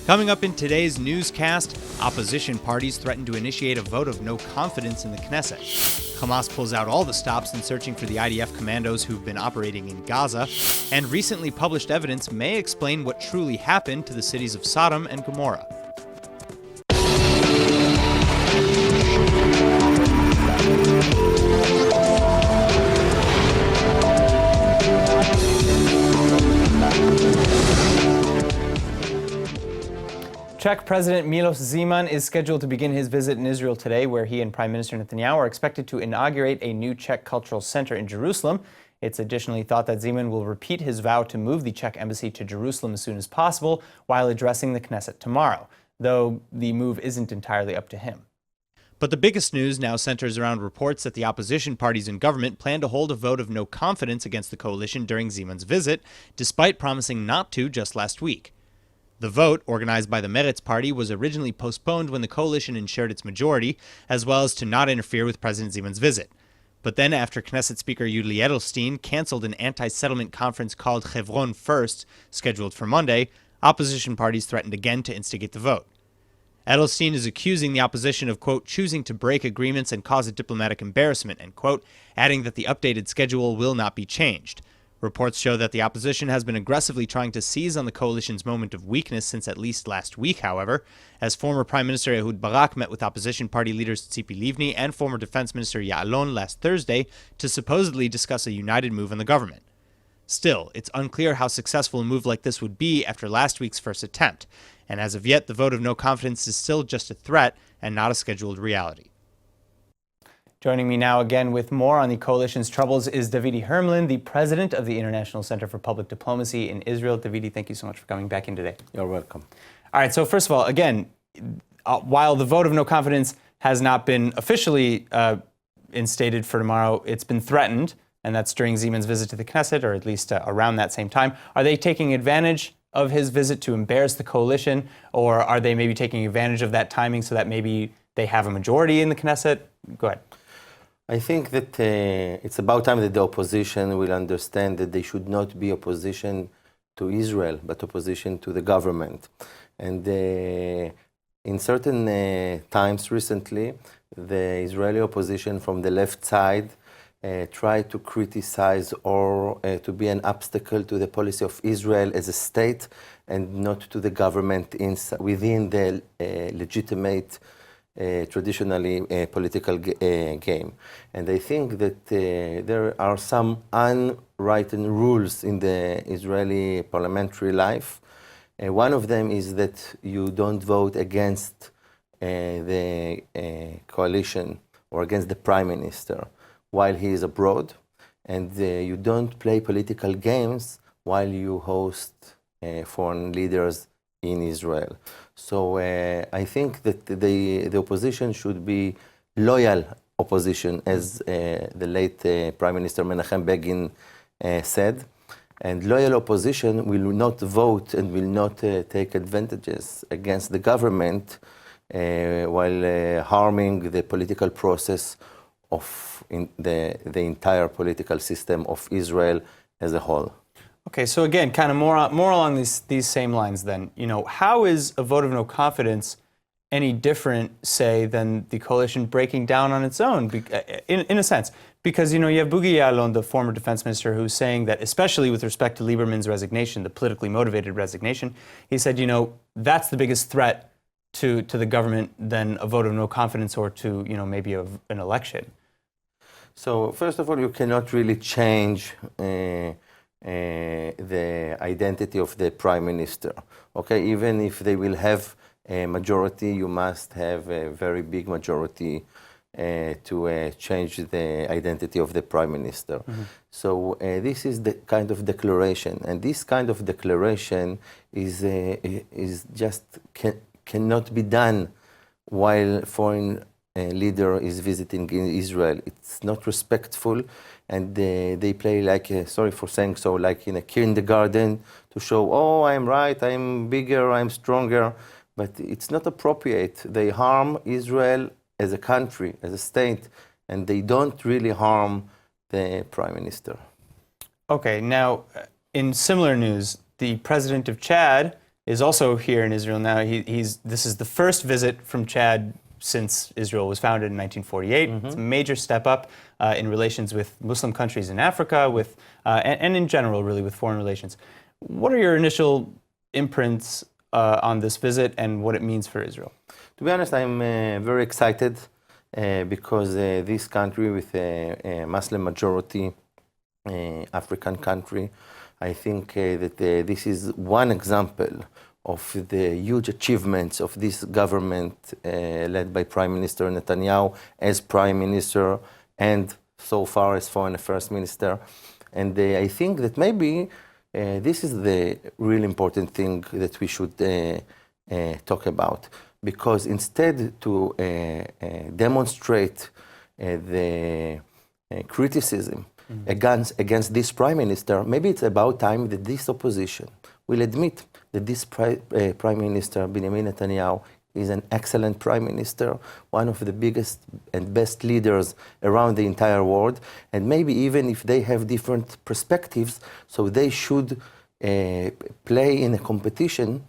Coming up in today's newscast, opposition parties threaten to initiate a vote of no confidence in the Knesset. Hamas pulls out all the stops in searching for the IDF commandos who've been operating in Gaza. And recently published evidence may explain what truly happened to the cities of Sodom and Gomorrah. Czech President Miloš Zeman is scheduled to begin his visit in Israel today, where he and Prime Minister Netanyahu are expected to inaugurate a new Czech cultural center in Jerusalem. It's additionally thought that Zeman will repeat his vow to move the Czech embassy to Jerusalem as soon as possible while addressing the Knesset tomorrow, though the move isn't entirely up to him. But the biggest news now centers around reports that the opposition parties in government plan to hold a vote of no confidence against the coalition during Zeman's visit, despite promising not to just last week. The vote, organized by the Meretz party, was originally postponed when the coalition ensured its majority, as well as to not interfere with President Zeman's visit. But then, after Knesset Speaker Yuli Edelstein canceled an anti-settlement conference called Hebron First, scheduled for Monday, opposition parties threatened again to instigate the vote. Edelstein is accusing the opposition of, quote, choosing to break agreements and cause a diplomatic embarrassment, end quote, adding that the updated schedule will not be changed. Reports show that the opposition has been aggressively trying to seize on the coalition's moment of weakness since at least last week, however, as former Prime Minister Ehud Barak met with opposition party leaders Tzipi Livni and former Defense Minister Ya'alon last Thursday to supposedly discuss a united move on the government. Still, it's unclear how successful a move like this would be after last week's first attempt, and as of yet, the vote of no confidence is still just a threat and not a scheduled reality. Joining me now again with more on the coalition's troubles is Davidi Hermlin, the president of the International Center for Public Diplomacy in Israel. Davidi, thank you so much for coming back in today. You're welcome. All right, so first of all, again, while the vote of no confidence has not been officially instated for tomorrow, it's been threatened, and that's during Zeman's visit to the Knesset, or at least around that same time. Are they taking advantage of his visit to embarrass the coalition, or are they maybe taking advantage of that timing so that maybe they have a majority in the Knesset? Go ahead. I think that it's about time that the opposition will understand that they should not be opposition to Israel, but opposition to the government. And in certain times recently, the Israeli opposition from the left side tried to criticize or to be an obstacle to the policy of Israel as a state and not to the government within the legitimate traditionally political game. And I think that there are some unwritten rules in the Israeli parliamentary life. One of them is that you don't vote against the coalition or against the prime minister while he is abroad, and you don't play political games while you host foreign leaders in Israel. So I think that the opposition should be loyal opposition, as the late Prime Minister Menachem Begin said. And loyal opposition will not vote and will not take advantages against the government while harming the political process of the entire political system of Israel as a whole. Okay, so again, kind of more along these same lines then. You know, how is a vote of no confidence any different, say, than the coalition breaking down on its own, in a sense? Because, you know, you have Bughi Ya'alon, the former defense minister, who's saying that, especially with respect to Lieberman's resignation, the politically motivated resignation, he said, you know, that's the biggest threat to the government than a vote of no confidence or to, you know, maybe an election. So, first of all, you cannot really change the identity of the prime minister. Okay, even if they will have a majority, you must have a very big majority to change the identity of the prime minister. Mm-hmm. So this is the kind of declaration, and this kind of declaration is just cannot be done while foreign leader is visiting in Israel. It's not respectful. And they play like, sorry for saying so, like in a kindergarten to show, oh, I'm right, I'm bigger, I'm stronger. But it's not appropriate. They harm Israel as a country, as a state, and they don't really harm the prime minister. Okay, now, in similar news, the president of Chad is also here in Israel now. This is the first visit from Chad since Israel was founded in 1948. It's a major step up in relations with Muslim countries in Africa, and in general, really, with foreign relations. What are your initial imprints on this visit and what it means for Israel? To be honest, I'm very excited because this country with a Muslim majority, African country, I think that this is one example of the huge achievements of this government led by Prime Minister Netanyahu as Prime Minister and so far as Foreign Affairs Minister. And I think that maybe this is the real important thing that we should talk about. Because instead to demonstrate the criticism against this prime minister, maybe it's about time that this opposition will admit that this prime minister, Benjamin Netanyahu, is an excellent prime minister, one of the biggest and best leaders around the entire world. And maybe even if they have different perspectives, so they should play in a competition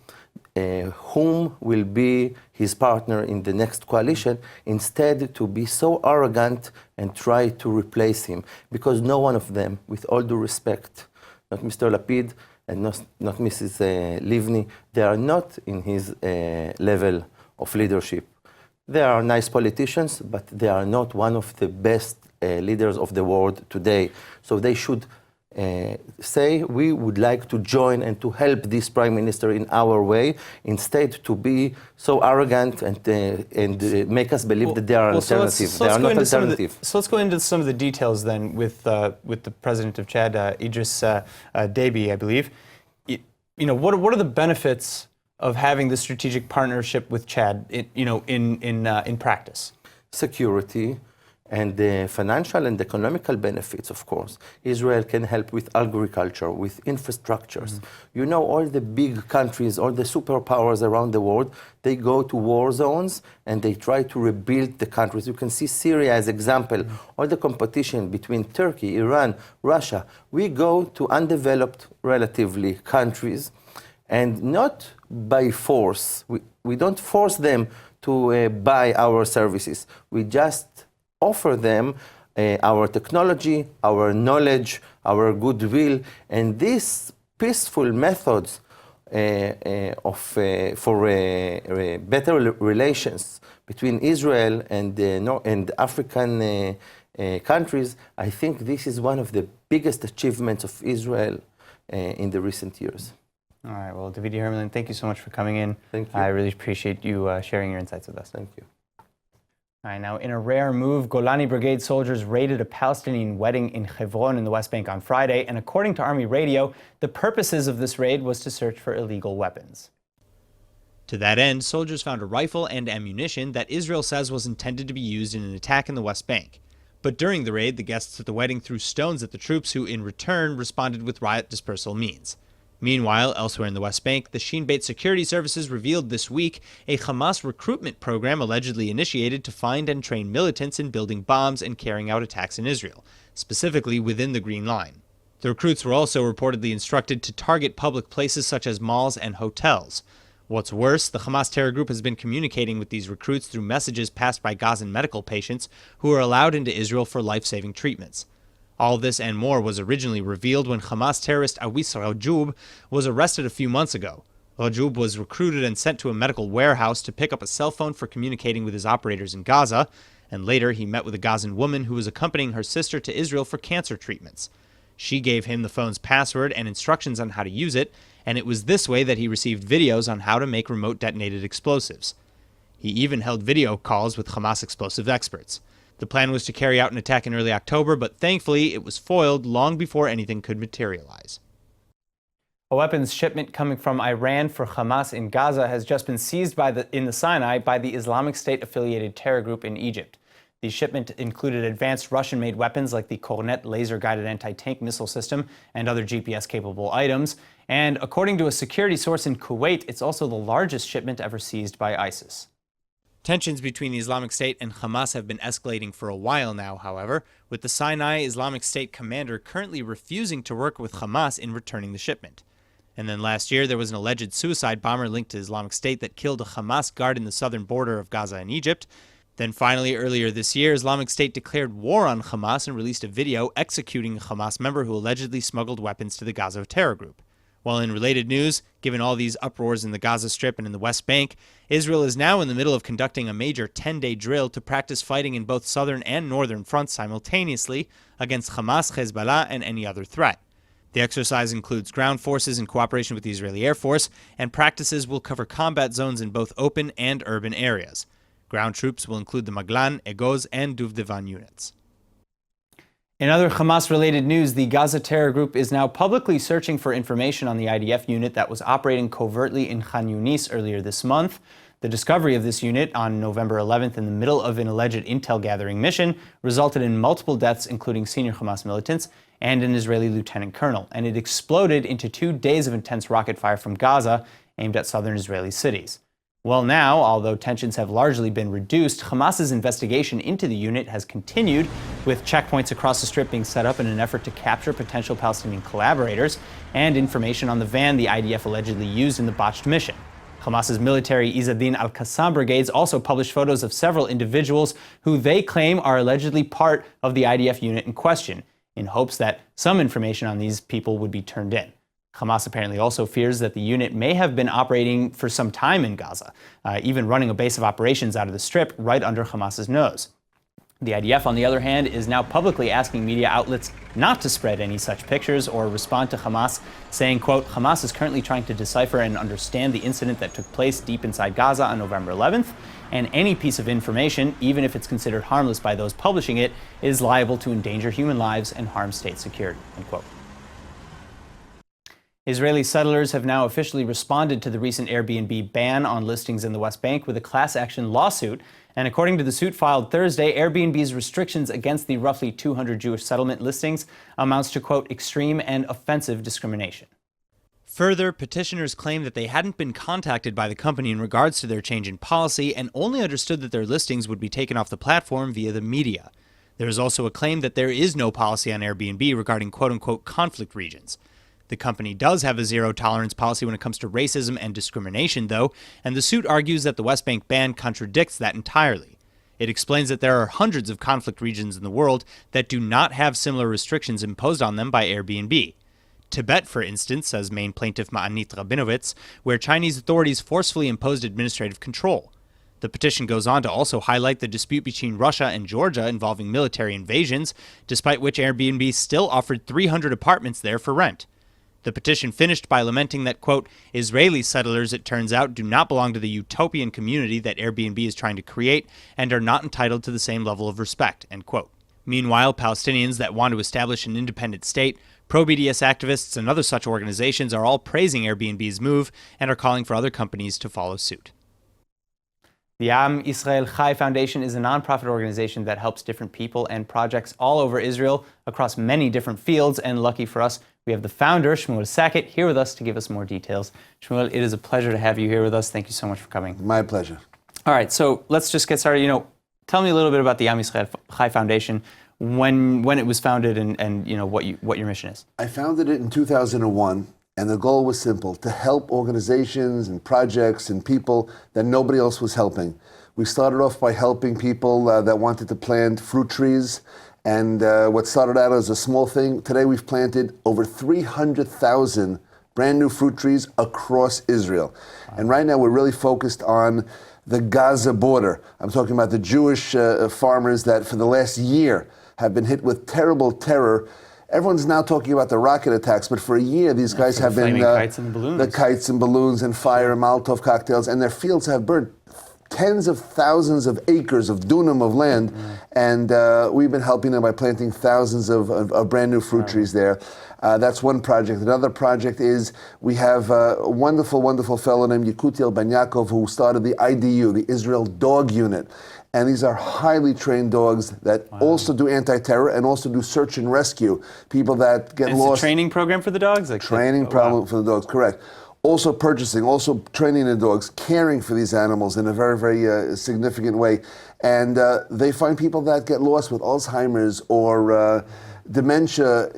whom will be his partner in the next coalition, instead to be so arrogant and try to replace him. Because no one of them, with all due respect, not Mr. Lapid and not Mrs. Livni, they are not in his level of leadership. They are nice politicians, but they are not one of the best leaders of the world today. So they should say, we would like to join and to help this prime minister in our way, instead to be so arrogant and make us believe that they are alternative. They are not alternative. So let's go into some of the details then with the president of Chad, Idris Deby, I believe. What are the benefits of having this strategic partnership with Chad, in practice? Security. And the financial and economical benefits, of course. Israel can help with agriculture, with infrastructures. All the big countries, all the superpowers around the world, they go to war zones and they try to rebuild the countries. You can see Syria as example. All the competition between Turkey, Iran, Russia. We go to undeveloped, relatively, countries, and not by force. We don't force them to buy our services. We just offer them our technology, our knowledge, our goodwill, and these peaceful methods for better relations between Israel and African countries. I think this is one of the biggest achievements of Israel in the recent years. All right, well, Davidi Hermelin, thank you so much for coming in. Thank you. I really appreciate you sharing your insights with us. Thank you. All right, now in a rare move, Golani Brigade soldiers raided a Palestinian wedding in Hebron in the West Bank on Friday, and according to Army Radio, the purposes of this raid was to search for illegal weapons. To that end, soldiers found a rifle and ammunition that Israel says was intended to be used in an attack in the West Bank. But during the raid, the guests at the wedding threw stones at the troops, who in return responded with riot dispersal means. Meanwhile, elsewhere in the West Bank, the Shin Bet security services revealed this week a Hamas recruitment program allegedly initiated to find and train militants in building bombs and carrying out attacks in Israel, specifically within the Green Line. The recruits were also reportedly instructed to target public places such as malls and hotels. What's worse, the Hamas terror group has been communicating with these recruits through messages passed by Gazan medical patients who are allowed into Israel for life-saving treatments. All this and more was originally revealed when Hamas terrorist Awis Rajoub was arrested a few months ago. Rajoub was recruited and sent to a medical warehouse to pick up a cell phone for communicating with his operators in Gaza, and later he met with a Gazan woman who was accompanying her sister to Israel for cancer treatments. She gave him the phone's password and instructions on how to use it, and it was this way that he received videos on how to make remote detonated explosives. He even held video calls with Hamas explosive experts. The plan was to carry out an attack in early October, but thankfully it was foiled long before anything could materialize. A weapons shipment coming from Iran for Hamas in Gaza has just been seized in the Sinai by the Islamic State-affiliated terror group in Egypt. The shipment included advanced Russian-made weapons like the Kornet laser-guided anti-tank missile system and other GPS-capable items. And according to a security source in Kuwait, it's also the largest shipment ever seized by ISIS. Tensions between the Islamic State and Hamas have been escalating for a while now, however, with the Sinai Islamic State commander currently refusing to work with Hamas in returning the shipment. And then last year, there was an alleged suicide bomber linked to Islamic State that killed a Hamas guard in the southern border of Gaza and Egypt. Then finally, earlier this year, Islamic State declared war on Hamas and released a video executing a Hamas member who allegedly smuggled weapons to the Gaza terror group. While in related news, given all these uproars in the Gaza Strip and in the West Bank, Israel is now in the middle of conducting a major 10-day drill to practice fighting in both southern and northern fronts simultaneously against Hamas, Hezbollah, and any other threat. The exercise includes ground forces in cooperation with the Israeli Air Force, and practices will cover combat zones in both open and urban areas. Ground troops will include the Maglan, Egoz, and Duvdevan units. In other Hamas-related news, the Gaza terror group is now publicly searching for information on the IDF unit that was operating covertly in Khan Yunis earlier this month. The discovery of this unit on November 11th in the middle of an alleged intel-gathering mission resulted in multiple deaths, including senior Hamas militants and an Israeli lieutenant colonel, and it exploded into 2 days of intense rocket fire from Gaza aimed at southern Israeli cities. Well, now, although tensions have largely been reduced, Hamas's investigation into the unit has continued, with checkpoints across the Strip being set up in an effort to capture potential Palestinian collaborators and information on the van the IDF allegedly used in the botched mission. Hamas's military Izzadin al-Qassam brigades also published photos of several individuals who they claim are allegedly part of the IDF unit in question, in hopes that some information on these people would be turned in. Hamas apparently also fears that the unit may have been operating for some time in Gaza, even running a base of operations out of the Strip right under Hamas's nose. The IDF, on the other hand, is now publicly asking media outlets not to spread any such pictures or respond to Hamas, saying, quote, Hamas is currently trying to decipher and understand the incident that took place deep inside Gaza on November 11th, and any piece of information, even if it's considered harmless by those publishing it, is liable to endanger human lives and harm state security, end quote. Israeli settlers have now officially responded to the recent Airbnb ban on listings in the West Bank with a class action lawsuit. And according to the suit filed Thursday, Airbnb's restrictions against the roughly 200 Jewish settlement listings amounts to, quote, extreme and offensive discrimination. Further, petitioners claim that they hadn't been contacted by the company in regards to their change in policy and only understood that their listings would be taken off the platform via the media. There is also a claim that there is no policy on Airbnb regarding quote-unquote conflict regions. The company does have a zero-tolerance policy when it comes to racism and discrimination, though, and the suit argues that the West Bank ban contradicts that entirely. It explains that there are hundreds of conflict regions in the world that do not have similar restrictions imposed on them by Airbnb. Tibet, for instance, says main plaintiff Ma'anit Rabinowitz, where Chinese authorities forcefully imposed administrative control. The petition goes on to also highlight the dispute between Russia and Georgia involving military invasions, despite which Airbnb still offered 300 apartments there for rent. The petition finished by lamenting that, quote, Israeli settlers, it turns out, do not belong to the utopian community that Airbnb is trying to create and are not entitled to the same level of respect, end quote. Meanwhile, Palestinians that want to establish an independent state, pro-BDS activists, and other such organizations are all praising Airbnb's move and are calling for other companies to follow suit. The Am Israel Chai Foundation is a nonprofit organization that helps different people and projects all over Israel across many different fields, and lucky for us, we have the founder, Shmuel Sackett, here with us to give us more details. Shmuel, it is a pleasure to have you here with us. Thank you so much for coming. My pleasure. All right, so let's just get started. Tell me a little bit about the Am Israel Chai Foundation, when it was founded, and what your mission is. I founded it in 2001, and the goal was simple: to help organizations and projects and people that nobody else was helping. We started off by helping people that wanted to plant fruit trees. And what started out as a small thing, today we've planted over 300,000 brand new fruit trees across Israel. Wow. And right now we're really focused on the Gaza border. I'm talking about the Jewish farmers that for the last year have been hit with terrible terror. Everyone's now talking about the rocket attacks, but for a year these guys have been kites and balloons. The kites and balloons and fire and Molotov cocktails, and their fields have burned tens of thousands of acres of dunam of land, and we've been helping them by planting thousands of brand new fruit trees there. That's one project. Another project is we have a wonderful, wonderful fellow named Yekutiel Ben Yaakov who started the IDU, the Israel Dog Unit. And these are highly trained dogs that also do anti-terror and also do search and rescue. People that get lost. It's a training program for the dogs? Training program for the dogs, correct. Also purchasing, also training the dogs, caring for these animals in a very, very significant way. And they find people that get lost with Alzheimer's or dementia,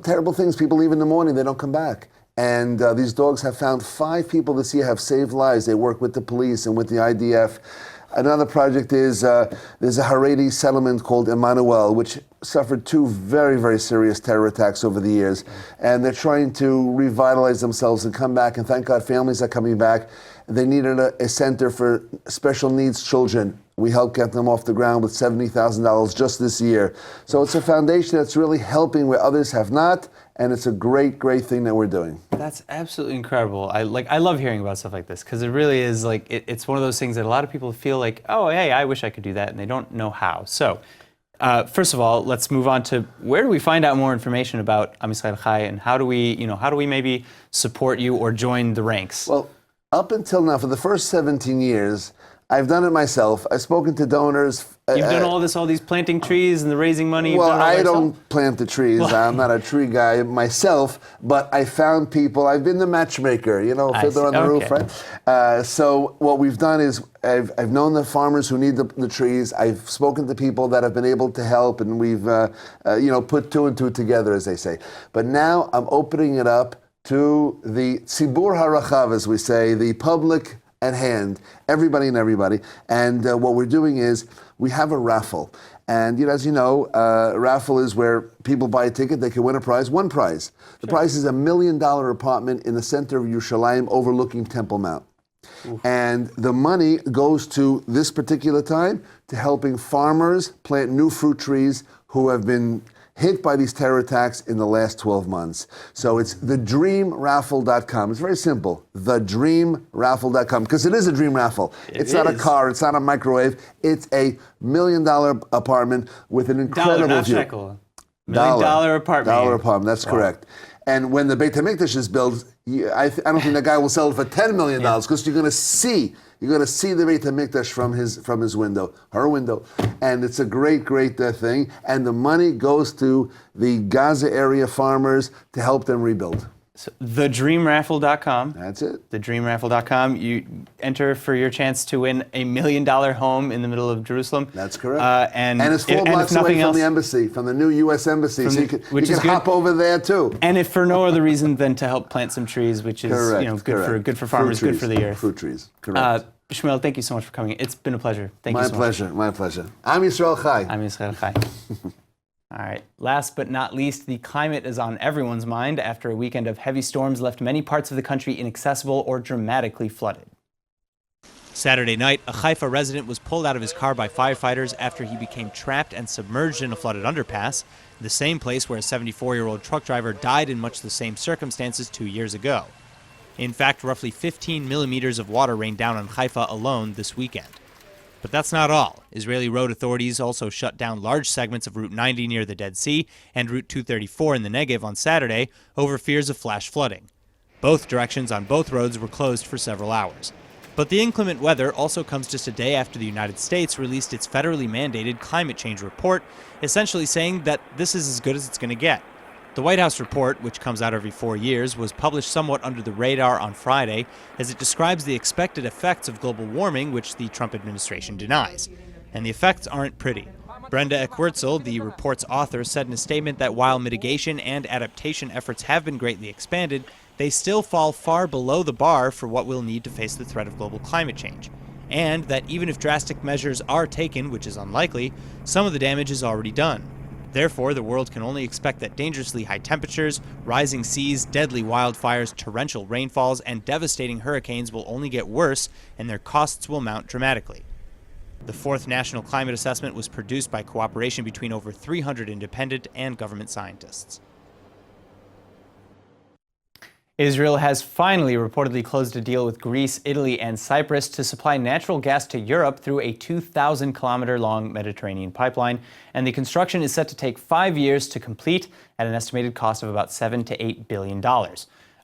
terrible things. People leave in the morning, they don't come back. And these dogs have found 5 people this year have saved lives. They work with the police and with the IDF. Another project is there's a Haredi settlement called Emmanuel, which suffered 2 very, very serious terror attacks over the years. And they're trying to revitalize themselves and come back. And thank God families are coming back. They needed a center for special needs children. We helped get them off the ground with $70,000 just this year. So it's a foundation that's really helping where others have not. And it's a great, great thing that we're doing. That's absolutely incredible. I love hearing about stuff like this because it really is like it's one of those things that a lot of people feel like, oh, hey, I wish I could do that, and they don't know how. So, first of all, let's move on to where do we find out more information about Am Yisrael Chai, and how do we maybe support you or join the ranks? Well, up until now, for the first 17 years, I've done it myself. I've spoken to donors. You've done all these planting trees and the raising money. Well, I don't plant the trees. I'm not a tree guy myself, but I found people. I've been the matchmaker, fiddler on the roof, right? So what we've done is I've known the farmers who need the trees. I've spoken to people that have been able to help, and we've put 2 and 2 together, as they say. But now I'm opening it up to the tzibur harachav, as we say, the public at hand, everybody. And what we're doing is we have a raffle. And as you know, raffle is where people buy a ticket, they can win a prize, one prize. The prize is $1 million apartment in the center of Yerushalayim overlooking Temple Mount. Ooh. And the money goes to this particular time to helping farmers plant new fruit trees who have been hit by these terror attacks in the last 12 months. So it's thedreamraffle.com. It's very simple, thedreamraffle.com, because it is a dream raffle. It's not a car, it's not a microwave, it's a $1 million apartment with an incredible not view. shekel. $1 million apartment. Dollar apartment, that's correct. And when the Beit HaMikdash is built, I don't think that guy will sell it for $10 million, because you're going to see the Beit HaMikdash from his window, her window. And it's a great, great thing. And the money goes to the Gaza area farmers to help them rebuild. So, thedreamraffle.com. That's it. Thedreamraffle.com. You enter for your chance to win a $1 million home in the middle of Jerusalem. That's correct. And it's 4 blocks away from the embassy, from the new U.S. embassy. So you can hop over there too. And if for no other reason than to help plant some trees, which is good for farmers, good for the earth. Fruit trees. Correct. Shmuel, thank you so much for coming. It's been a pleasure. Thank you so much. My pleasure. Am Yisrael Chai. Am Yisrael Chai. All right. Last but not least, the climate is on everyone's mind after a weekend of heavy storms left many parts of the country inaccessible or dramatically flooded. Saturday night, a Haifa resident was pulled out of his car by firefighters after he became trapped and submerged in a flooded underpass, the same place where a 74-year-old truck driver died in much the same circumstances 2 years ago. In fact, roughly 15 millimeters of water rained down on Haifa alone this weekend. But that's not all. Israeli road authorities also shut down large segments of Route 90 near the Dead Sea and Route 234 in the Negev on Saturday over fears of flash flooding. Both directions on both roads were closed for several hours. But the inclement weather also comes just a day after the United States released its federally mandated climate change report, essentially saying that this is as good as it's going to get. The White House report, which comes out every 4 years, was published somewhat under the radar on Friday as it describes the expected effects of global warming, which the Trump administration denies. And the effects aren't pretty. Brenda Eckwurzel, the report's author, said in a statement that while mitigation and adaptation efforts have been greatly expanded, they still fall far below the bar for what we'll need to face the threat of global climate change. And that even if drastic measures are taken, which is unlikely, some of the damage is already done. Therefore, the world can only expect that dangerously high temperatures, rising seas, deadly wildfires, torrential rainfalls, and devastating hurricanes will only get worse, and their costs will mount dramatically. The fourth National Climate Assessment was produced by cooperation between over 300 independent and government scientists. Israel has finally reportedly closed a deal with Greece, Italy, and Cyprus to supply natural gas to Europe through a 2,000-kilometer-long Mediterranean pipeline, and the construction is set to take 5 years to complete at an estimated cost of about $7 to $8 billion.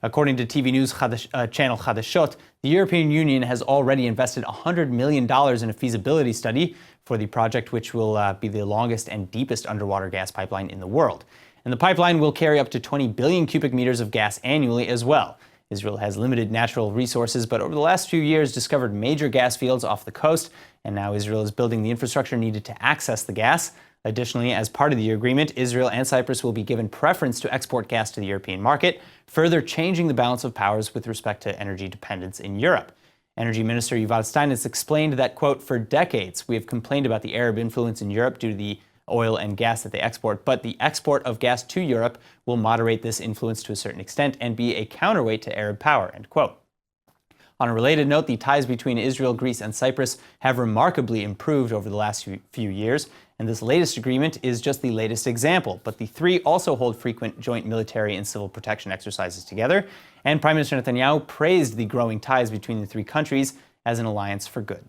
According to TV News channel Chadashot, the European Union has already invested $100 million in a feasibility study for the project, which will be the longest and deepest underwater gas pipeline in the world. And the pipeline will carry up to 20 billion cubic meters of gas annually as well. Israel has limited natural resources, but over the last few years discovered major gas fields off the coast, and now Israel is building the infrastructure needed to access the gas. Additionally, as part of the agreement, Israel and Cyprus will be given preference to export gas to the European market, further changing the balance of powers with respect to energy dependence in Europe. Energy Minister Yuval Steinitz explained that, quote, "For decades, we have complained about the Arab influence in Europe due to the oil and gas that they export, but the export of gas to Europe will moderate this influence to a certain extent and be a counterweight to Arab power," end quote. On a related note, the ties between Israel, Greece, and Cyprus have remarkably improved over the last few years, and this latest agreement is just the latest example. But the three also hold frequent joint military and civil protection exercises together, and Prime Minister Netanyahu praised the growing ties between the three countries as an alliance for good.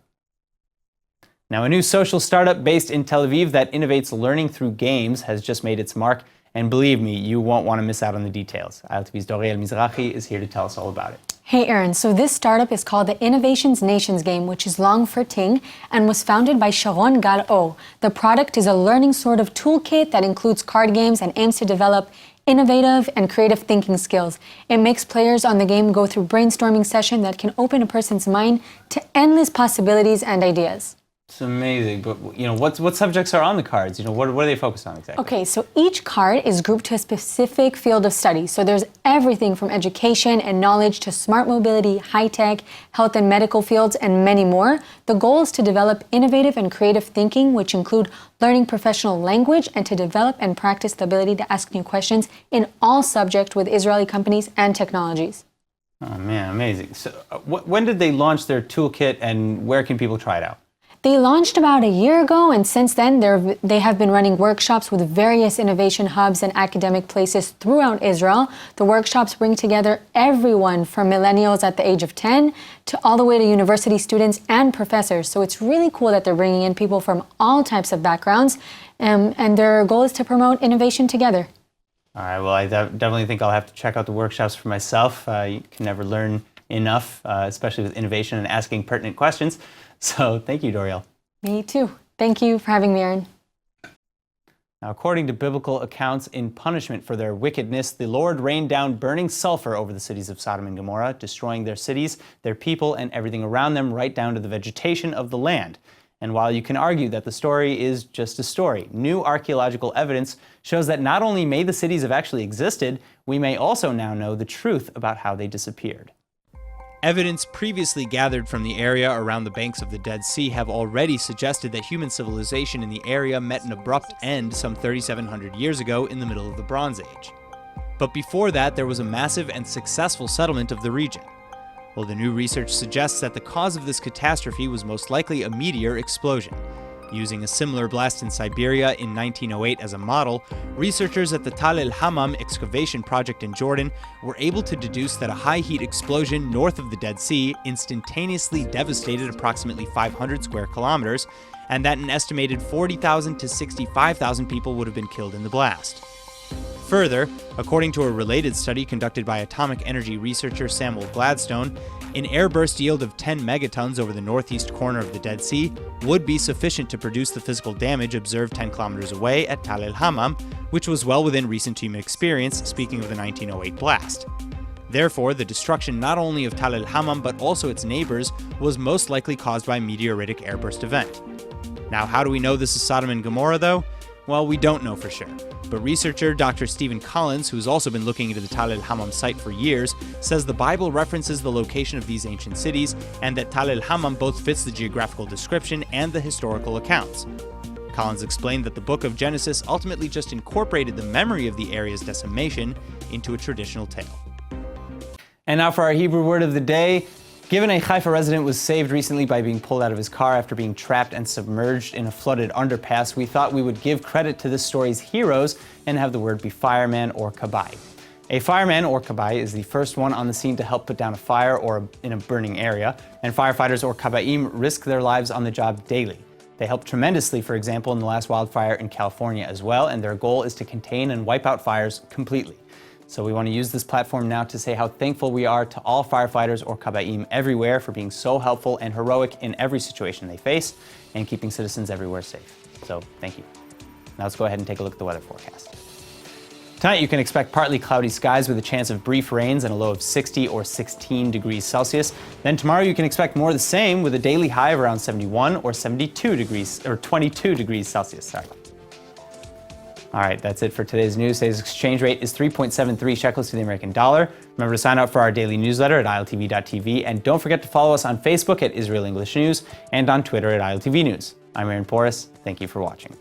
Now, a new social startup based in Tel Aviv that innovates learning through games has just made its mark, and believe me, you won't want to miss out on the details. ILTV's Doriel Mizrahi is here to tell us all about it. Hey Aaron, so this startup is called the Innovations Nations game, which is long for TING, and was founded by Sharon Gal-O. The product is a learning sort of toolkit that includes card games and aims to develop innovative and creative thinking skills. It makes players on the game go through brainstorming session that can open a person's mind to endless possibilities and ideas. It's amazing, but what subjects are on the cards? What are they focused on exactly? Okay, so each card is grouped to a specific field of study. So there's everything from education and knowledge to smart mobility, high-tech, health and medical fields, and many more. The goal is to develop innovative and creative thinking, which include learning professional language and to develop and practice the ability to ask new questions in all subjects with Israeli companies and technologies. Oh man, amazing. So when did they launch their toolkit and where can people try it out? They launched about a year ago, and since then they have been running workshops with various innovation hubs and academic places throughout Israel. The workshops bring together everyone from millennials at the age of 10 to all the way to university students and professors. So it's really cool that they're bringing in people from all types of backgrounds, and their goal is to promote innovation together. All right, well, I definitely think I'll have to check out the workshops for myself. You can never learn enough, especially with innovation and asking pertinent questions. So thank you, Doriel. Me too. Thank you for having me, Aaron. Now, according to biblical accounts, in punishment for their wickedness, the Lord rained down burning sulfur over the cities of Sodom and Gomorrah, destroying their cities, their people, and everything around them, right down to the vegetation of the land. And while you can argue that the story is just a story, new archaeological evidence shows that not only may the cities have actually existed, we may also now know the truth about how they disappeared. Evidence previously gathered from the area around the banks of the Dead Sea have already suggested that human civilization in the area met an abrupt end some 3,700 years ago in the middle of the Bronze Age. But before that, there was a massive and successful settlement of the region. Well, the new research suggests that the cause of this catastrophe was most likely a meteor explosion. Using a similar blast in Siberia in 1908 as a model, researchers at the Tal el-Hammam excavation project in Jordan were able to deduce that a high-heat explosion north of the Dead Sea instantaneously devastated approximately 500 square kilometers, and that an estimated 40,000 to 65,000 people would have been killed in the blast. Further, according to a related study conducted by atomic energy researcher Samuel Gladstone, an airburst yield of 10 megatons over the northeast corner of the Dead Sea would be sufficient to produce the physical damage observed 10 kilometers away at Tal el-Hammam, which was well within recent human experience, speaking of the 1908 blast. Therefore, the destruction not only of Tal el-Hammam but also its neighbors was most likely caused by a meteoritic airburst event. Now, how do we know this is Sodom and Gomorrah, though? Well, we don't know for sure. But researcher Dr. Stephen Collins, who's also been looking into the Tal el-Hammam site for years, says the Bible references the location of these ancient cities and that Tal el-Hammam both fits the geographical description and the historical accounts. Collins explained that the book of Genesis ultimately just incorporated the memory of the area's decimation into a traditional tale. And now for our Hebrew word of the day. Given a Haifa resident was saved recently by being pulled out of his car after being trapped and submerged in a flooded underpass, we thought we would give credit to this story's heroes and have the word be fireman or kabai. A fireman or kabai is the first one on the scene to help put down a fire or in a burning area, and firefighters or kabaim risk their lives on the job daily. They help tremendously, for example, in the last wildfire in California as well, and their goal is to contain and wipe out fires completely. So we want to use this platform now to say how thankful we are to all firefighters or kabaim everywhere for being so helpful and heroic in every situation they face and keeping citizens everywhere safe. So thank you. Now let's go ahead and take a look at the weather forecast. Tonight you can expect partly cloudy skies with a chance of brief rains and a low of 60 or 16 degrees Celsius. Then tomorrow you can expect more of the same with a daily high of around 71 or 72 degrees or 22 degrees Celsius. All right, that's it for today's news. Today's exchange rate is 3.73 shekels to the American dollar. Remember to sign up for our daily newsletter at iltv.tv, and don't forget to follow us on Facebook at Israel English News and on Twitter at ILTV News. I'm Aaron Porras. Thank you for watching.